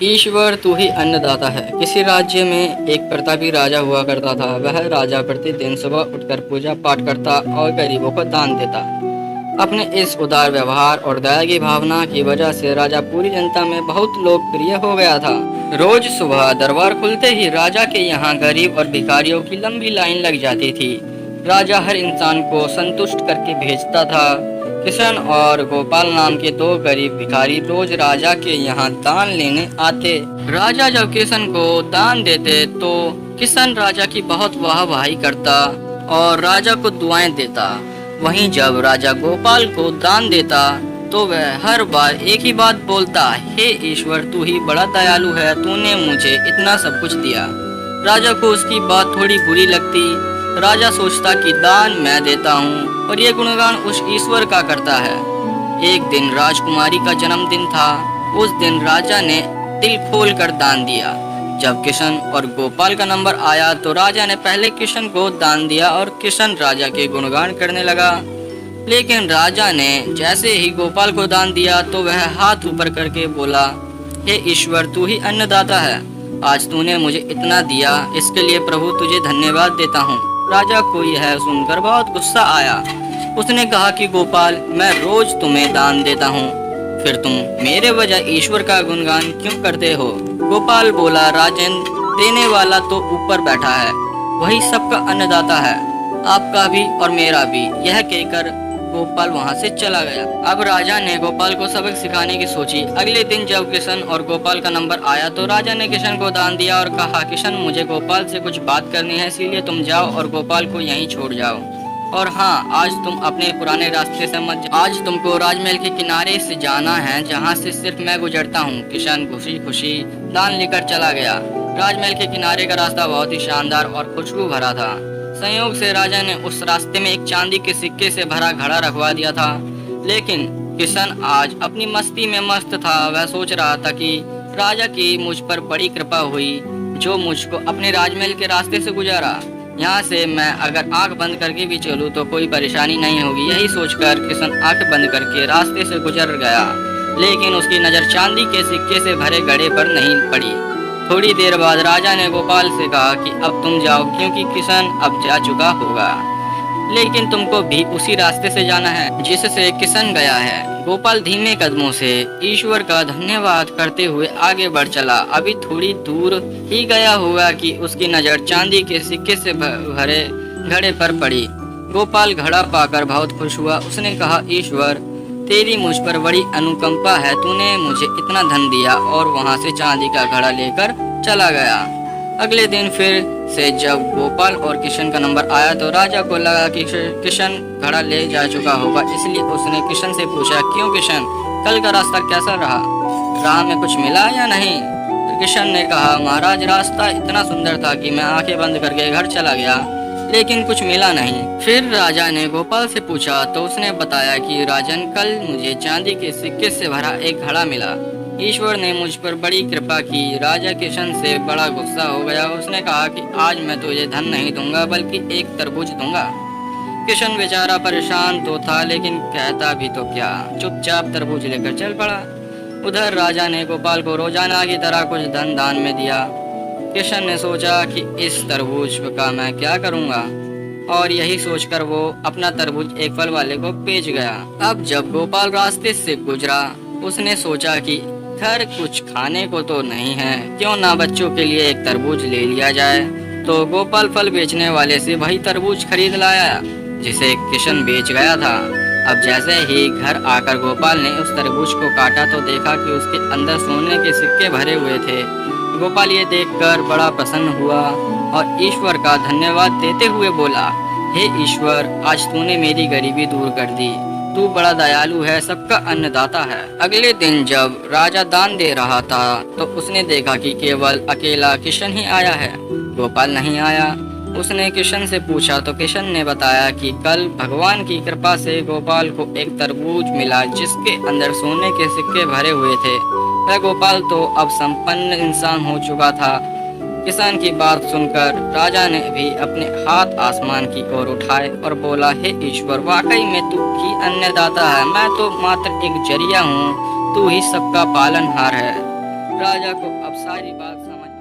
ईश्वर तू ही अन्नदाता है। किसी राज्य में एक प्रतापी राजा हुआ करता था। वह राजा प्रतिदिन सुबह उठकर पूजा पाठ करता और गरीबों को दान देता। अपने इस उदार व्यवहार और दया की भावना की वजह से राजा पूरी जनता में बहुत लोकप्रिय हो गया था। रोज सुबह दरबार खुलते ही राजा के यहाँ गरीब और भिखारियों की लंबी लाइन लग जाती थी। राजा हर इंसान को संतुष्ट करके भेजता था। किशन और गोपाल नाम के दो गरीब भिखारी रोज राजा के यहाँ दान लेने आते। राजा जब किशन को दान देते तो किशन राजा की बहुत वाहवाही करता और राजा को दुआएं देता। वहीं जब राजा गोपाल को दान देता तो वह हर बार एक ही बात बोलता, हे ईश्वर तू ही बड़ा दयालु है, तूने मुझे इतना सब कुछ दिया। राजा को उसकी बात थोड़ी बुरी लगती। राजा सोचता कि दान मैं देता हूँ और ये गुणगान उस ईश्वर का करता है। एक दिन राजकुमारी का जन्मदिन था। उस दिन राजा ने दिल खोल कर दान दिया। जब किशन और गोपाल का नंबर आया तो राजा ने पहले किशन को दान दिया और किशन राजा के गुणगान करने लगा। लेकिन राजा ने जैसे ही गोपाल को दान दिया तो वह हाथ ऊपर करके बोला, हे ईश्वर तू ही अन्नदाता है, आज तूने मुझे इतना दिया, इसके लिए प्रभु तुझे धन्यवाद देता हूँ। राजा को यह सुनकर बहुत गुस्सा आया। उसने कहा कि गोपाल मैं रोज तुम्हें दान देता हूँ, फिर तुम मेरे वजह ईश्वर का गुणगान क्यों करते हो? गोपाल बोला, राजन देने वाला तो ऊपर बैठा है, वही सबका अन्नदाता है, आपका भी और मेरा भी। यह कहकर गोपाल वहां से चला गया। अब राजा ने गोपाल को सबक सिखाने की सोची। अगले दिन जब किशन और गोपाल का नंबर आया तो राजा ने किशन को दान दिया और कहा, किशन मुझे गोपाल से कुछ बात करनी है, इसीलिए तुम जाओ और गोपाल को यहीं छोड़ जाओ। और हाँ, आज तुम अपने पुराने रास्ते से मत जाओ। आज तुमको राजमहल के किनारे से जाना है, जहाँ से सिर्फ मैं गुजरता हूँ। किशन खुशी खुशी दान लेकर चला गया। राजमहल के किनारे का रास्ता बहुत ही शानदार और खुशबू भरा था। संयोग से राजा ने उस रास्ते में एक चांदी के सिक्के से भरा घड़ा रखवा दिया था। लेकिन किशन आज अपनी मस्ती में मस्त था। वह सोच रहा था कि राजा की मुझ पर बड़ी कृपा हुई, जो मुझको अपने राजमहल के रास्ते से गुजारा। यहाँ से मैं अगर आंख बंद करके भी चलूँ तो कोई परेशानी नहीं होगी। यही सोचकर किशन आंख बंद करके रास्ते से गुजर गया। लेकिन उसकी नज़र चांदी के सिक्के से भरे घड़े पर नहीं पड़ी। थोड़ी देर बाद राजा ने गोपाल से कहा कि अब तुम जाओ, क्योंकि किशन अब जा चुका होगा। लेकिन तुमको भी उसी रास्ते से जाना है जिससे किशन गया है। गोपाल धीमे कदमों से ईश्वर का धन्यवाद करते हुए आगे बढ़ चला। अभी थोड़ी दूर ही गया होगा कि उसकी नज़र चांदी के सिक्के से भरे घड़े पर पड़ी। गोपाल घड़ा पाकर बहुत खुश हुआ। उसने कहा, ईश्वर तेरी मुझ पर बड़ी अनुकंपा है, तूने मुझे इतना धन दिया। और वहां से चांदी का घड़ा लेकर चला गया। अगले दिन फिर से जब गोपाल और किशन का नंबर आया तो राजा को लगा कि किशन घड़ा ले जा चुका होगा, इसलिए उसने किशन से पूछा, क्यों किशन, कल का रास्ता कैसा रहा? राह में कुछ मिला या नहीं? तो किशन ने कहा, महाराज रास्ता इतना सुंदर था कि मैं आंखें बंद करके घर चला गया, लेकिन कुछ मिला नहीं। फिर राजा ने गोपाल से पूछा तो उसने बताया कि राजन, कल मुझे चांदी के सिक्के से भरा एक घड़ा मिला। ईश्वर ने मुझ पर बड़ी कृपा की। राजा किशन से बड़ा गुस्सा हो गया। उसने कहा कि आज मैं तुझे धन नहीं दूंगा, बल्कि एक तरबूज दूंगा। किशन बेचारा परेशान तो था, लेकिन कहता भी तो क्या, चुपचाप तरबूज लेकर चल पड़ा। उधर राजा ने गोपाल को रोजाना की तरह कुछ धन दान में दिया। किशन ने सोचा कि इस तरबूज का मैं क्या करूंगा, और यही सोचकर वो अपना तरबूज एक फल वाले को बेच गया। अब जब गोपाल रास्ते से गुजरा, उसने सोचा कि घर कुछ खाने को तो नहीं है, क्यों ना बच्चों के लिए एक तरबूज ले लिया जाए। तो गोपाल फल बेचने वाले से वही तरबूज खरीद लाया जिसे किशन बेच गया था। अब जैसे ही घर आकर गोपाल ने उस तरबूज को काटा तो देखा कि उसके अंदर सोने के सिक्के भरे हुए थे। गोपाल ये देखकर बड़ा प्रसन्न हुआ और ईश्वर का धन्यवाद देते हुए बोला, हे ईश्वर, आज तूने मेरी गरीबी दूर कर दी, तू बड़ा दयालु है, सबका अन्नदाता है। अगले दिन जब राजा दान दे रहा था तो उसने देखा कि केवल अकेला किशन ही आया है, गोपाल नहीं आया। उसने किशन से पूछा तो किशन ने बताया कि कल भगवान की कृपा से गोपाल को एक तरबूज मिला जिसके अंदर सोने के सिक्के भरे हुए थे। वह गोपाल तो अब संपन्न इंसान हो चुका था। किसान की बात सुनकर राजा ने भी अपने हाथ आसमान की ओर उठाए और बोला, हे ईश्वर, वाकई में तू ही अन्नदाता है, मैं तो मात्र एक जरिया हूँ, तू ही सबका पालनहार है। राजा को अब सारी बात समझ